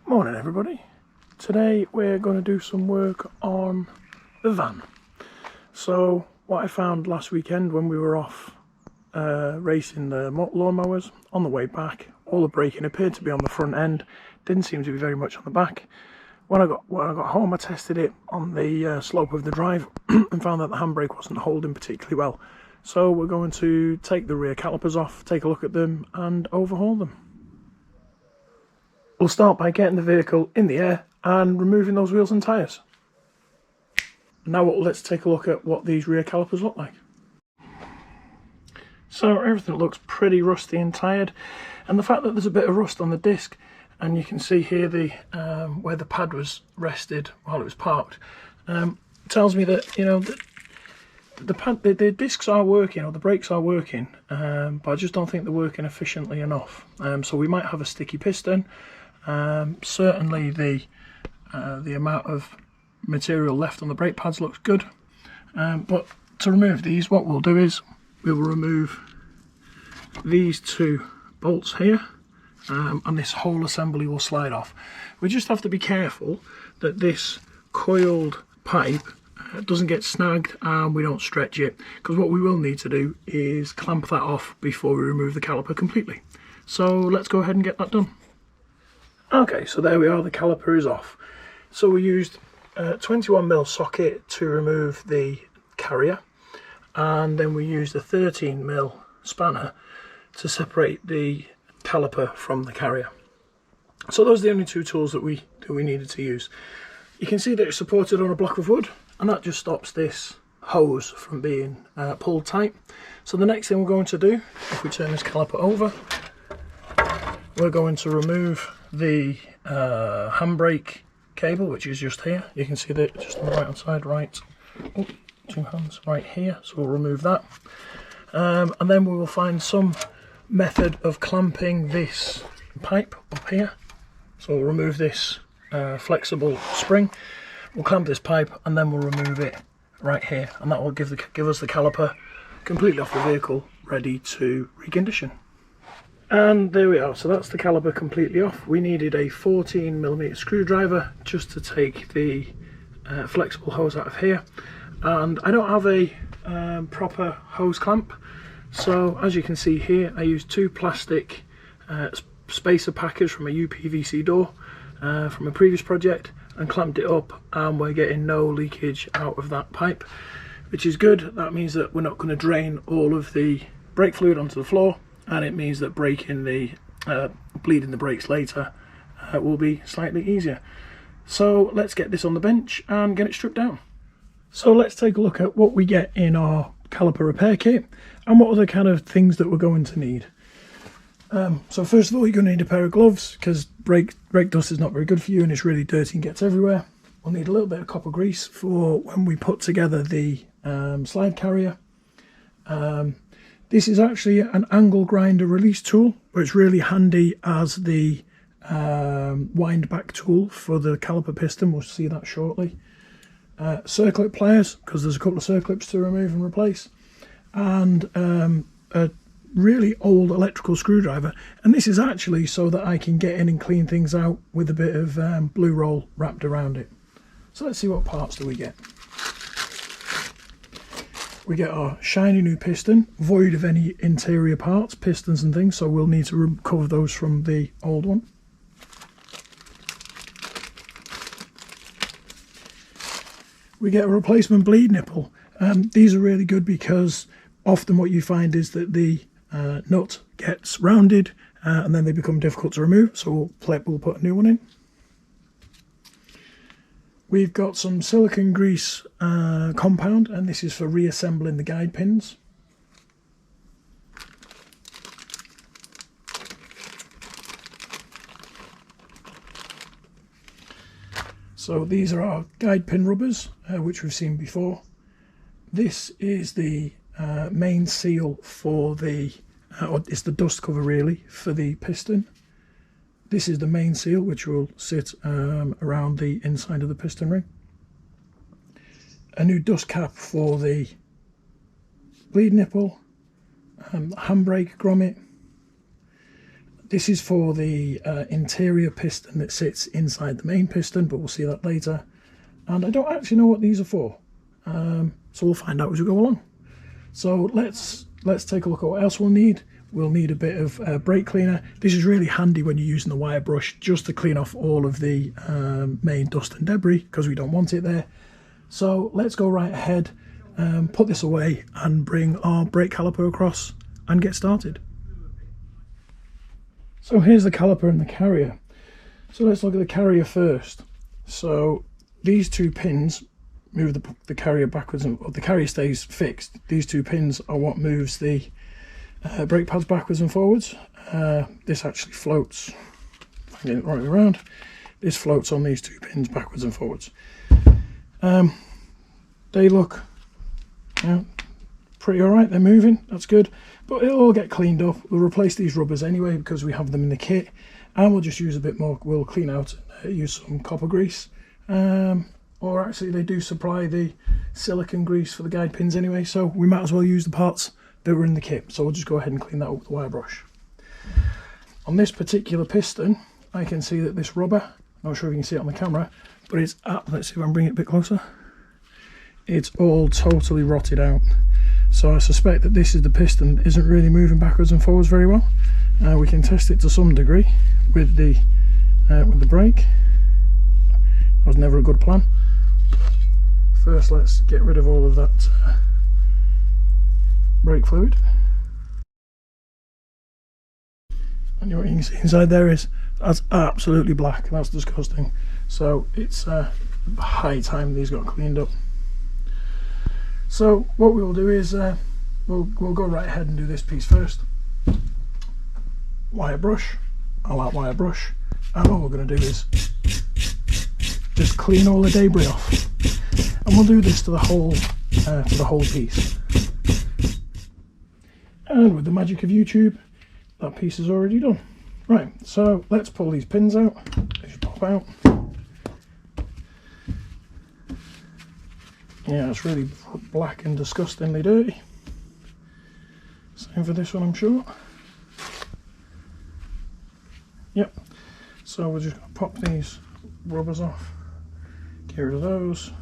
Morning everybody. Today we're going to do some work on the van. So what I found last weekend when we were off racing the lawnmowers, on the way back all the braking appeared to be on the front end, didn't seem to be very much on the back. When I got home I tested it on the slope of the drive and found that the handbrake wasn't holding particularly well. So we're going to take the rear calipers off, take a look at them and overhaul them. We'll start by getting the vehicle in the air and removing those wheels and tyres. Now let's take a look at what these rear calipers look like. So everything looks pretty rusty and tired, and the fact that there's a bit of rust on the disc, and you can see here the where the pad was rested while it was parked, tells me that the discs are working, or the brakes are working, but I just don't think they're working efficiently enough. So we might have a sticky piston. Certainly the amount of material left on the brake pads looks good, but to remove these, what we'll do is we will remove these two bolts here, and this whole assembly will slide off. We just have to be careful that this coiled pipe doesn't get snagged and we don't stretch it, because what we will need to do is clamp that off before we remove the caliper completely. So let's go ahead and get that done. Okay, so there we are, the caliper is off. So we used a 21mm socket to remove the carrier, and then we used a 13mm spanner to separate the caliper from the carrier. So those are the only two tools that we needed to use. You can see that it's supported on a block of wood, and that just stops this hose from being pulled tight. So the next thing we're going to do, if we turn this caliper over, we're going to remove the handbrake cable, which is just here. You can see that just on the right hand side, two hands right here, so we'll remove that, and then we will find some method of clamping this pipe up here. So we'll remove this flexible spring, we'll clamp this pipe, and then we'll remove it right here, and that will give us the caliper completely off the vehicle, ready to recondition. And there we are, so that's the caliper completely off. We needed a 14mm screwdriver just to take the flexible hose out of here, and I don't have a proper hose clamp, so as you can see here I used two plastic spacer packers from a UPVC door from a previous project and clamped it up, and we're getting no leakage out of that pipe, which is good. That means that we're not going to drain all of the brake fluid onto the floor, and it means that bleeding the brakes later will be slightly easier. So let's get this on the bench and get it stripped down. So let's take a look at what we get in our caliper repair kit and what other kind of things that we're going to need. So first of all, you're going to need a pair of gloves, because brake dust is not very good for you and it's really dirty and gets everywhere. We'll need a little bit of copper grease for when we put together the slide carrier. This is actually an angle grinder release tool, but it's really handy as the wind back tool for the caliper piston. We'll see that shortly. Circlip pliers, because there's a couple of circlips to remove and replace, and a really old electrical screwdriver, and this is actually so that I can get in and clean things out with a bit of blue roll wrapped around it. So let's see what parts do we get. We get our shiny new piston, void of any interior parts, pistons and things, so we'll need to recover those from the old one. We get a replacement bleed nipple. These are really good because often what you find is that the nut gets rounded and then they become difficult to remove, so we'll put a new one in. We've got some silicone grease compound, and this is for reassembling the guide pins. So these are our guide pin rubbers, which we've seen before. This is the main seal for the, or it's the dust cover really, for the piston. This is the main seal, which will sit around the inside of the piston ring. A new dust cap for the bleed nipple, handbrake grommet. this is for the interior piston that sits inside the main piston, but we'll see that later. And I don't actually know what these are for, so we'll find out as we go along. So let's take a look at what else we'll need. We'll need a bit of brake cleaner. This is really handy when you're using the wire brush, just to clean off all of the main dust and debris, because we don't want it there. So let's go right ahead, put this away and bring our brake caliper across and get started. So here's the caliper and the carrier. So let's look at the carrier first. So these two pins move the carrier backwards, and the carrier stays fixed. These two pins are what moves the brake pads backwards and forwards. This actually floats. If I get it right around, this floats on these two pins backwards and forwards. They look pretty alright, they're moving, that's good, but it'll all get cleaned up. We'll replace these rubbers anyway because we have them in the kit, and we'll just use a bit more. We'll clean out, use some copper grease, or actually they do supply the silicone grease for the guide pins anyway, so we might as well use the parts that were in the kit. So we'll just go ahead and clean that up with the wire brush. On this particular piston, I can see that this rubber, not sure if you can see it on the camera, but it's let's see if I can bring it a bit closer. It's all totally rotted out. So I suspect that this is the piston that isn't really moving backwards and forwards very well. We can test it to some degree with the brake. That was never a good plan. First, let's get rid of all of that brake fluid. And what you can see inside there is, that's absolutely black. That's disgusting. So it's high time these got cleaned up. So what we'll do is we'll go right ahead and do this piece first. Wire brush, I'll out wire brush, and all we're going to do is just clean all the debris off, and we'll do this to the whole piece. And with the magic of YouTube, that piece is already done. Right, so let's pull these pins out. They should pop out. Yeah, it's really black and disgustingly dirty. Same for this one, I'm sure. Yep. So we're just going to pop these rubbers off. Get rid of those.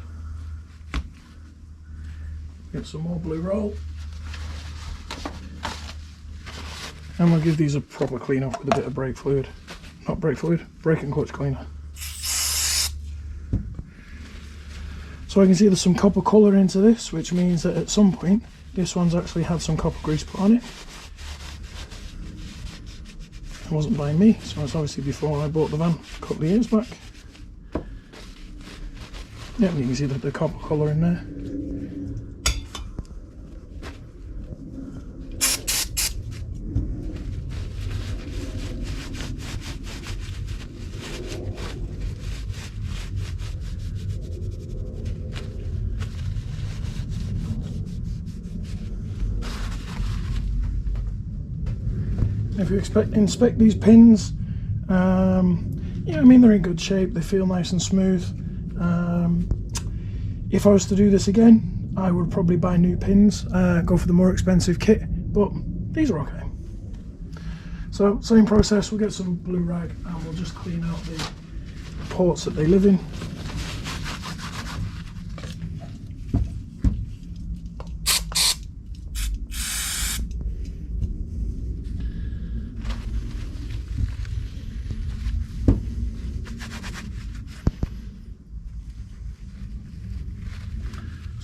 Get some more blue roll. And we'll give these a proper clean up with a bit of brake fluid. Not brake fluid, brake and clutch cleaner. So I can see there's some copper colour into this, which means that at some point this one's actually had some copper grease put on it. It wasn't by me, so it's obviously before I bought the van a couple of years back. Yeah, you can see the copper colour in there. If you inspect these pins, yeah, I mean, they're in good shape, they feel nice and smooth. If I was to do this again, I would probably buy new pins, go for the more expensive kit, but these are okay. So same process, we'll get some blue rag and we'll just clean out the ports that they live in.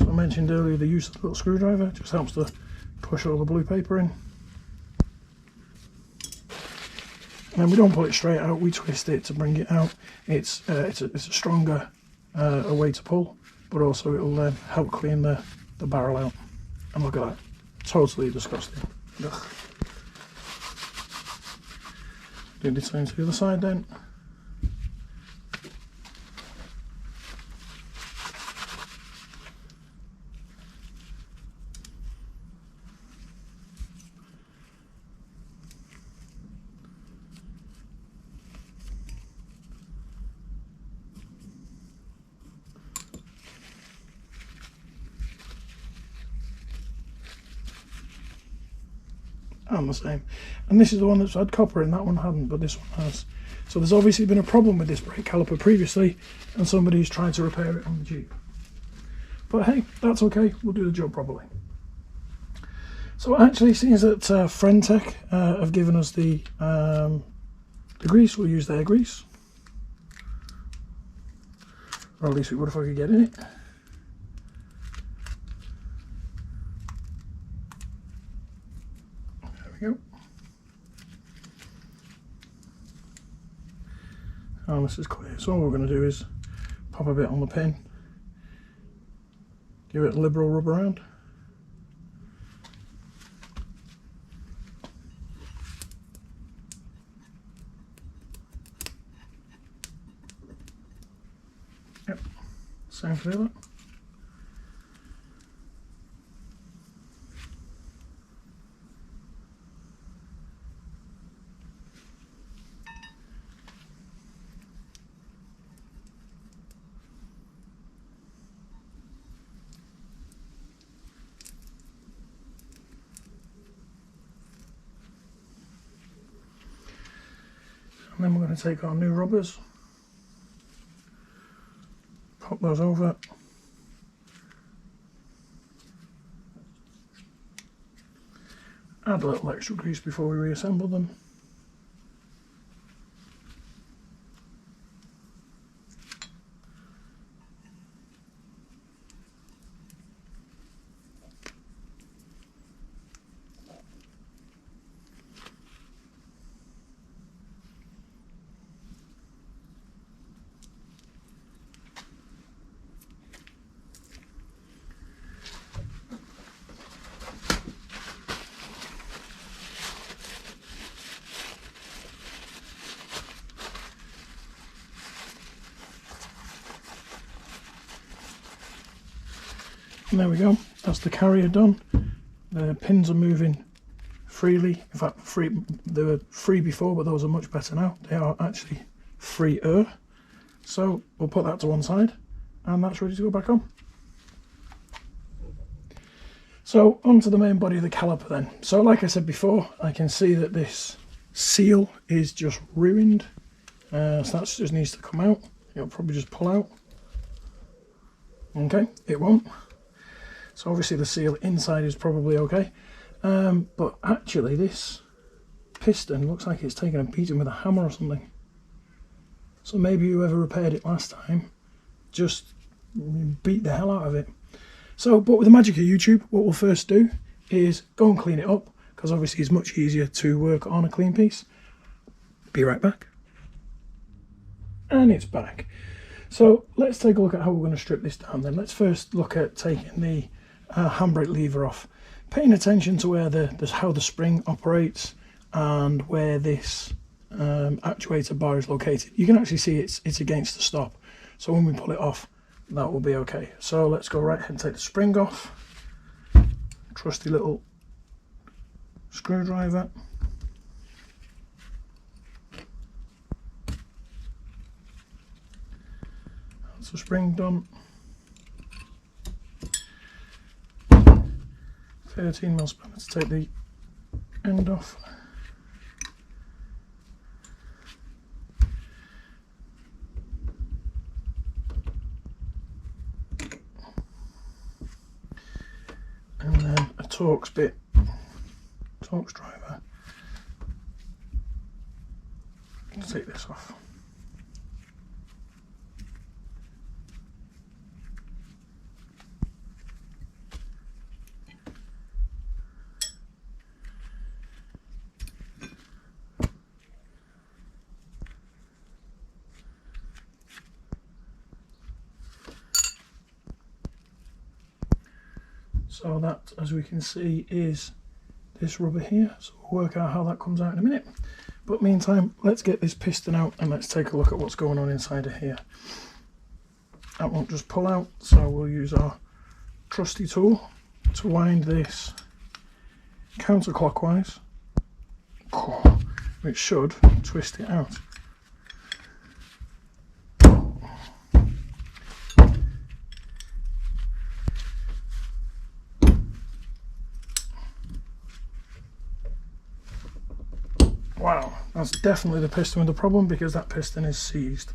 I mentioned earlier the use of the little screwdriver, just helps to push all the blue paper in. And we don't pull it straight out, we twist it to bring it out. It's a stronger way to pull, but also it will help clean the barrel out. And look at that, totally disgusting. Ugh. Do the same to the other side then. and the same. And this is the one that's had copper in, that one hadn't, but this one has. So there's obviously been a problem with this brake caliper previously, and somebody's tried to repair it on the Jeep. But hey, that's okay, we'll do the job properly. So actually, seems that Frentech have given us the grease, we'll use their grease. Or at least we would if I could get in it. There we go. And this is clear. So all we're going to do is pop a bit on the pin, give it a liberal rub around. Yep, same for the other. And then we're going to take our new rubbers, pop those over, add a little extra grease before we reassemble them. And there we go, that's the carrier done. The pins are moving freely. In fact, they were free before, but those are much better now. They are actually freer. So we'll put that to one side, and that's ready to go back on. So onto the main body of the caliper then. So like I said before, I can see that this seal is just ruined. So that just needs to come out. It'll probably just pull out. Okay, it won't. So obviously the seal inside is probably okay, but actually this piston looks like it's taken a beating with a hammer or something. So maybe whoever repaired it last time just beat the hell out of it. So, but with the magic of YouTube, what we'll first do is go and clean it up, because obviously it's much easier to work on a clean piece. Be right back. And it's back. So let's take a look at how we're going to strip this down then. Let's first look at taking the handbrake lever off, paying attention to where how the spring operates and where this actuator bar is located. You can actually see it's against the stop, so when we pull it off, that will be okay. So let's go right ahead and take the spring off. Trusty little screwdriver. That's the spring done. 13mm spanner to take the end off. And then a Torx driver to take this off. So that, as we can see, is this rubber here. So we'll work out how that comes out in a minute. But meantime, let's get this piston out and let's take a look at what's going on inside of here. That won't just pull out, so we'll use our trusty tool to wind this counterclockwise, which should twist it out. That's definitely the piston with the problem, because that piston is seized.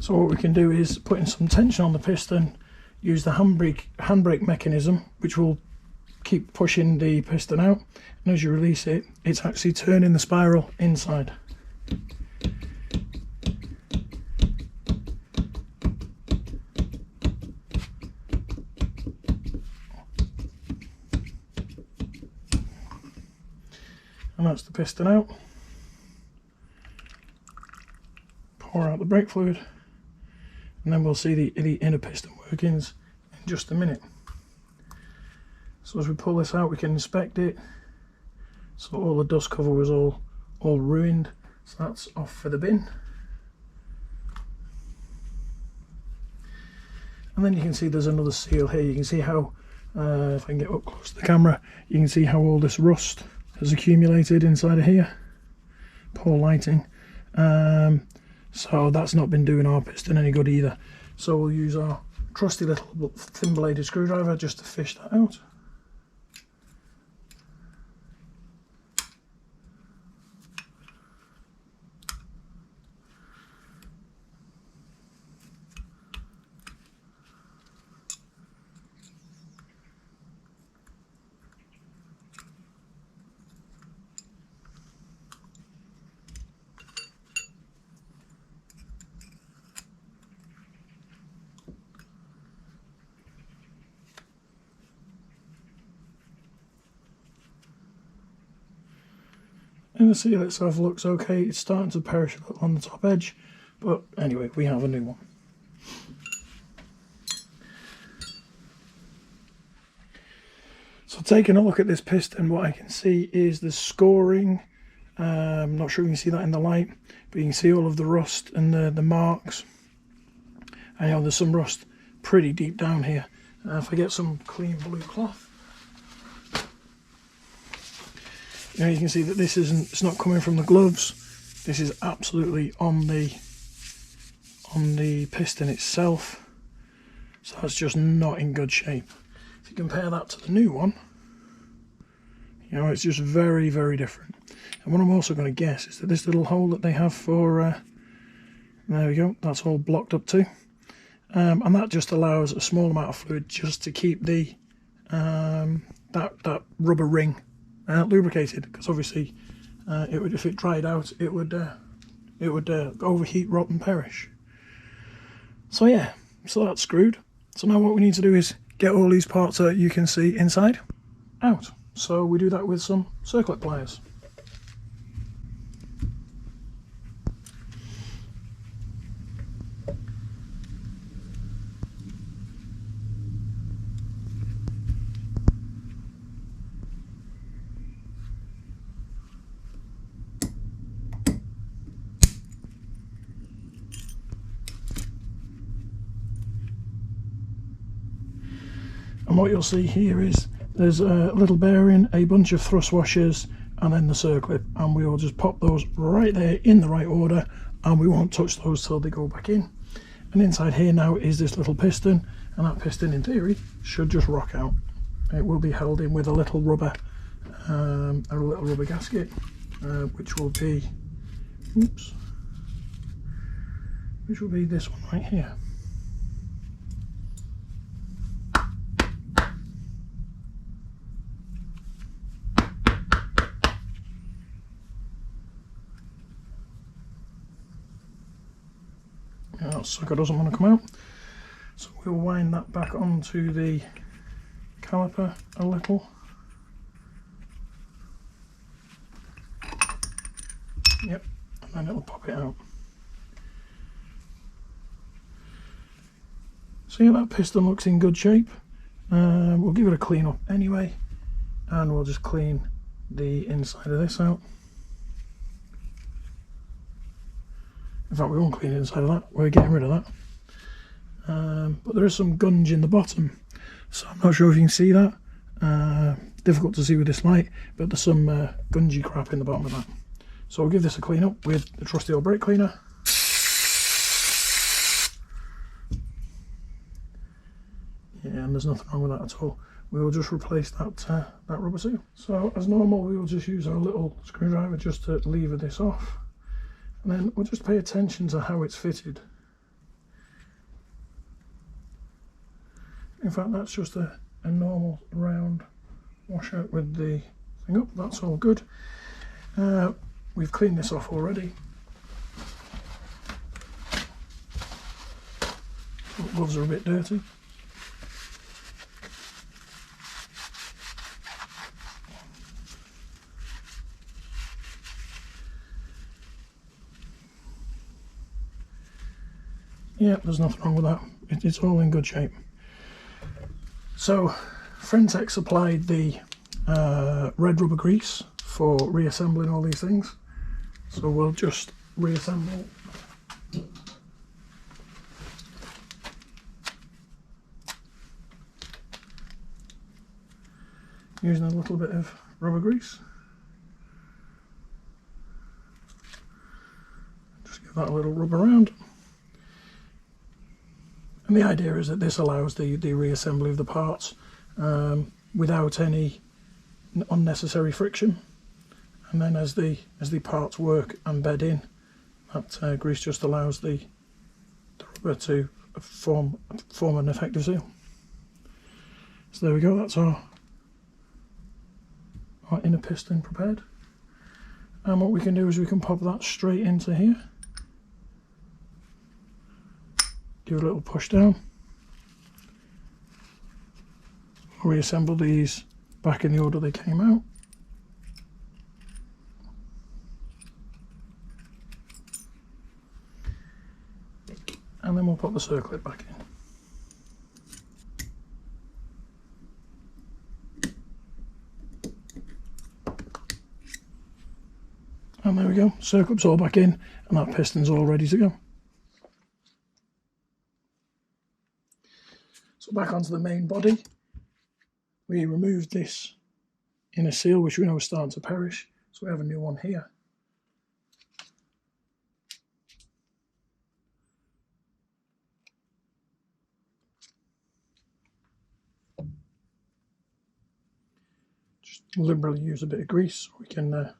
So what we can do is put in some tension on the piston, use the handbrake mechanism, which will keep pushing the piston out, and as you release it, it's actually turning the spiral inside. And that's the piston out. Pour out the brake fluid, and then we'll see the inner piston workings in just a minute. So as we pull this out, we can inspect it. So all the dust cover was all ruined, so that's off for the bin. And then you can see there's another seal here. You can see how, if I can get up close to the camera, you can see how all this rust has accumulated inside of here. Poor lighting. So that's not been doing our piston any good either. So we'll use our trusty little thin bladed screwdriver just to fish that out. And the seal itself looks okay. It's starting to perish a little on the top edge, but anyway, we have a new one. So taking a look at this piston, what I can see is the scoring. I'm not sure you can see that in the light, but you can see all of the rust and the marks. And there's some rust pretty deep down here. If I get some clean blue cloth, you can see that it's not coming from the gloves. This is absolutely on the piston itself. So that's just not in good shape. If you compare that to the new one, it's just very, very different. And what I'm also going to guess is that this little hole that they have for, there we go, that's all blocked up too. And that just allows a small amount of fluid just to keep the that rubber ring lubricated, because obviously it would, if it dried out, it would overheat, rot and perish. So yeah, so that's screwed. So now what we need to do is get all these parts that you can see inside out. So we do that with some circlip pliers. And what you'll see here is there's a little bearing, a bunch of thrust washers, and then the circlip, and we will just pop those right there in the right order, and we won't touch those till they go back in. And inside here now is this little piston, and that piston in theory should just rock out. It will be held in with a little rubber gasket, which will be this one right here. That sucker doesn't want to come out, so we'll wind that back onto the caliper a little. Yep, and then it'll pop it out. So yeah, that piston looks in good shape. We'll give it a clean up anyway, and we'll just clean the inside of this out. In fact, we won't clean the inside of that, we're getting rid of that. But there is some gunge in the bottom, so I'm not sure if you can see that. Difficult to see with this light, but there's some gungy crap in the bottom of that. So we'll give this a clean up with the trusty old brake cleaner. Yeah, and there's nothing wrong with that at all. We will just replace that rubber seal. So as normal, we will just use our little screwdriver just to lever this off. And then we'll just pay attention to how it's fitted. In fact, that's just a normal round washout with the thing up. That's all good. We've cleaned this off already. The gloves are a bit dirty. Yeah, there's nothing wrong with that. It's all in good shape. So, Frentech supplied the red rubber grease for reassembling all these things. So we'll just reassemble. Using a little bit of rubber grease. Just give that a little rub around. And the idea is that this allows the reassembly of the parts without any unnecessary friction. And then as the parts work and bed in, that grease just allows the rubber to form an effective seal. So there we go, that's our inner piston prepared. And what we can do is we can pop that straight into here. Give a little push down. Reassemble these back in the order they came out. And then we'll put the circlip back in. And there we go, circlip's all back in and that piston's all ready to go. So back onto the main body, we removed this inner seal which we know is starting to perish, so we have a new one here. Just liberally use a bit of grease so we can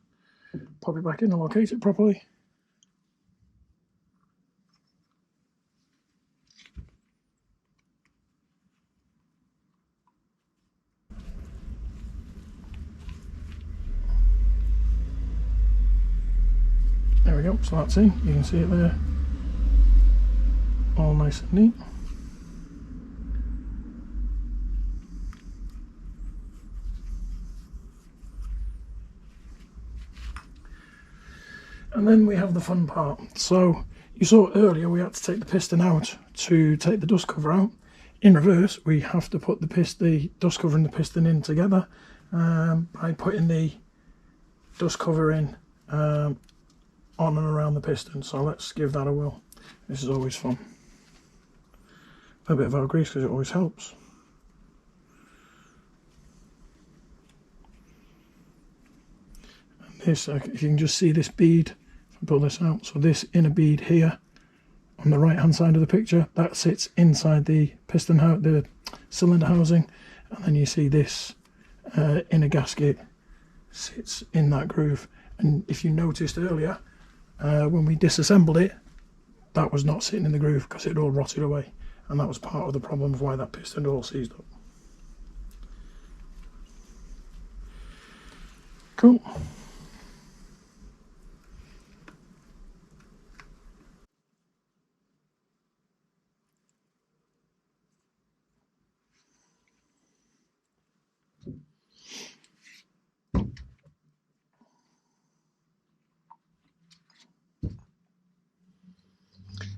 pop it back in and locate it properly. There we go, so that's in, you can see it there, all nice and neat. And then we have the fun part. So you saw earlier we had to take the piston out to take the dust cover out. In reverse, we have to put the dust cover and the piston in together by putting the dust cover in on and around the piston. So let's give that a whirl. This is always fun. A bit of our grease because it always helps. And this, if you can just see this bead, if I pull this out, so this inner bead here on the right hand side of the picture, that sits inside the piston the cylinder housing, and then you see this inner gasket sits in that groove. And if you noticed earlier, when we disassembled it, that was not sitting in the groove because it all rotted away, and that was part of the problem of why that piston all seized up. Cool.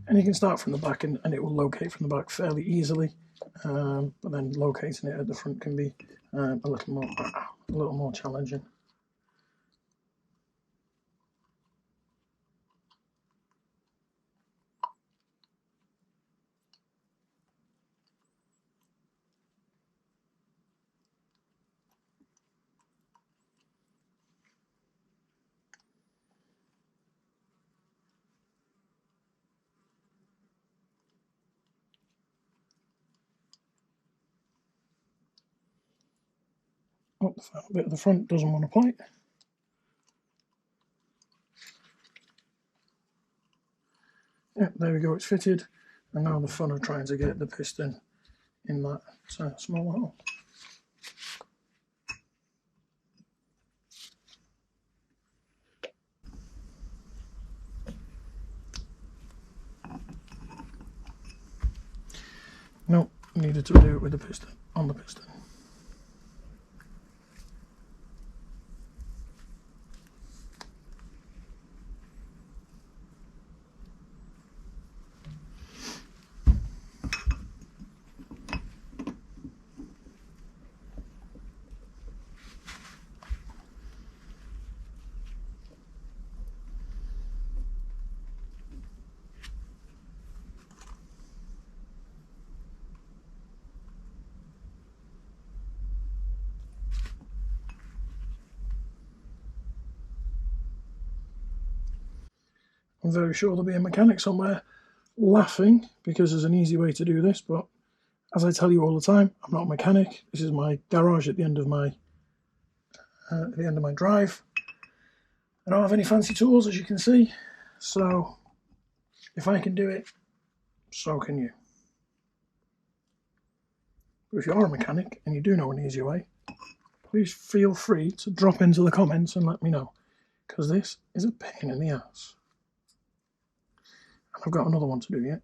And you can start from the back and it will locate from the back fairly easily, but then locating it at the front can be a little more a little more challenging. Oh, the final bit of the front doesn't want to plate. Yep, there we go, it's fitted. And now the fun of trying to get the piston in that small hole. No, needed to do it with the piston, on the piston. I'm very sure there'll be a mechanic somewhere laughing because there's an easy way to do this, but as I tell you all the time, I'm not a mechanic. This is my garage at the end of my drive. I don't have any fancy tools, as you can see, so if I can do it, so can you. But if you are a mechanic and you do know an easier way, please feel free to drop into the comments and let me know, because this is a pain in the ass. And I've got another one to do yet.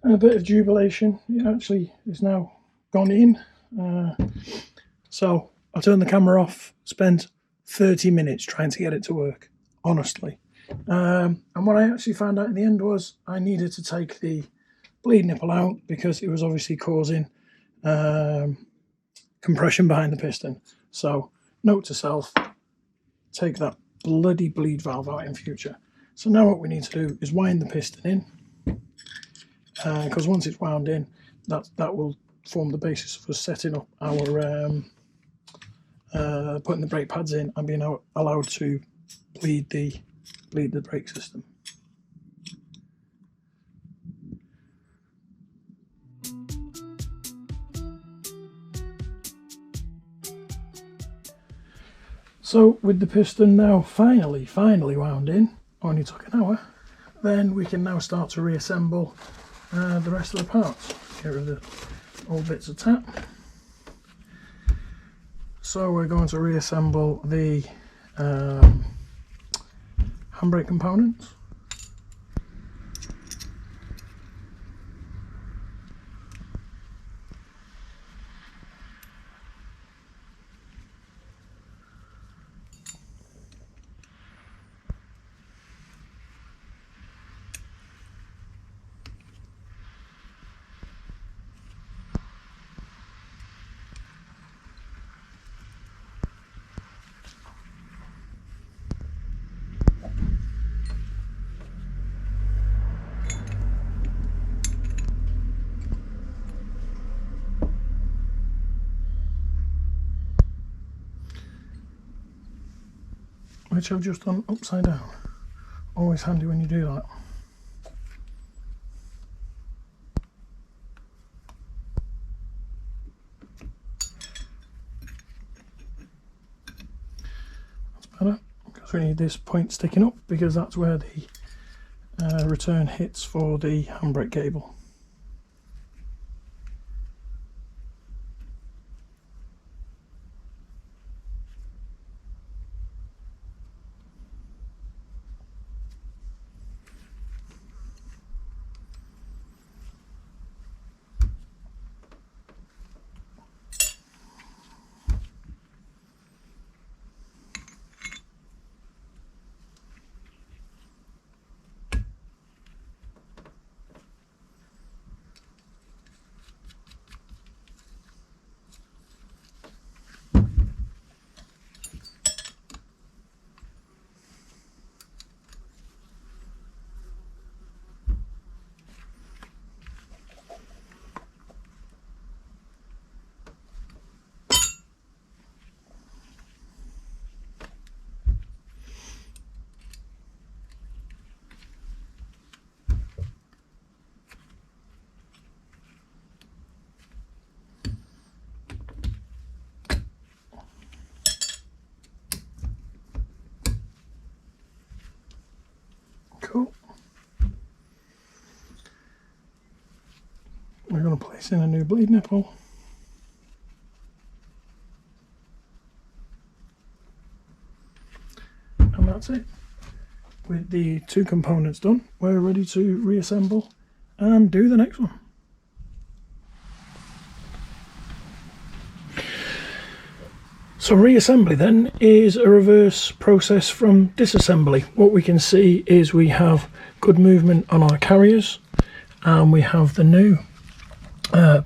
And a bit of jubilation, it actually is now gone in. So I turned the camera off, spent 30 minutes trying to get it to work, honestly. And what I actually found out in the end was I needed to take the bleed nipple out because it was obviously causing compression behind the piston. So note to self, take that bloody bleed valve out in future. So now what we need to do is wind the piston in, because once it's wound in, that will form the basis for setting up our putting the brake pads in and being allowed to bleed the brake system. So with the piston now finally wound in, only took an hour, then we can now start to reassemble the rest of the parts. Get rid of the old bits of tap. So we're going to reassemble the handbrake components. Which I've just done upside down. Always handy when you do that. That's better, because we need this point sticking up, because that's where the return hits for the handbrake cable. Cool. We're going to place in a new bleed nipple. And that's it. With the two components done, we're ready to reassemble and do the next one. So reassembly then is a reverse process from disassembly. What we can see is we have good movement on our carriers, and we have the new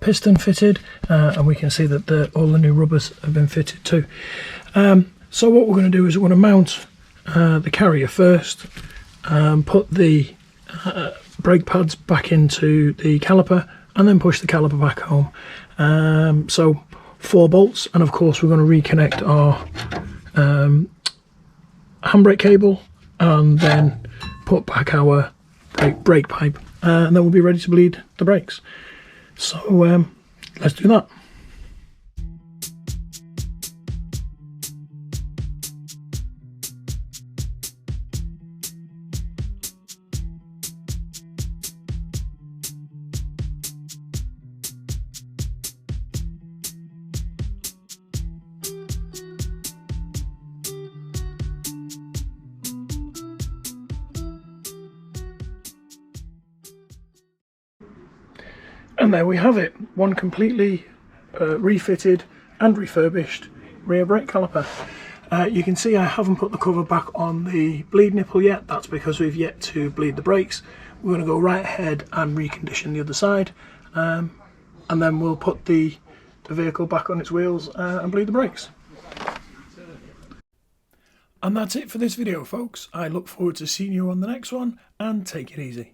piston fitted, and we can see that all the new rubbers have been fitted too. So what we're going to do is we're going to mount the carrier first, put the brake pads back into the caliper, and then push the caliper back home. So 4 bolts, and of course we're going to reconnect our handbrake cable, and then put back our brake pipe, and then we'll be ready to bleed the brakes. So let's do that. And there we have it, one completely refitted and refurbished rear brake caliper. You can see I haven't put the cover back on the bleed nipple yet. That's because we've yet to bleed the brakes. We're going to go right ahead and recondition the other side, and then we'll put the vehicle back on its wheels and bleed the brakes. And that's it for this video, folks. I look forward to seeing you on the next one, and take it easy.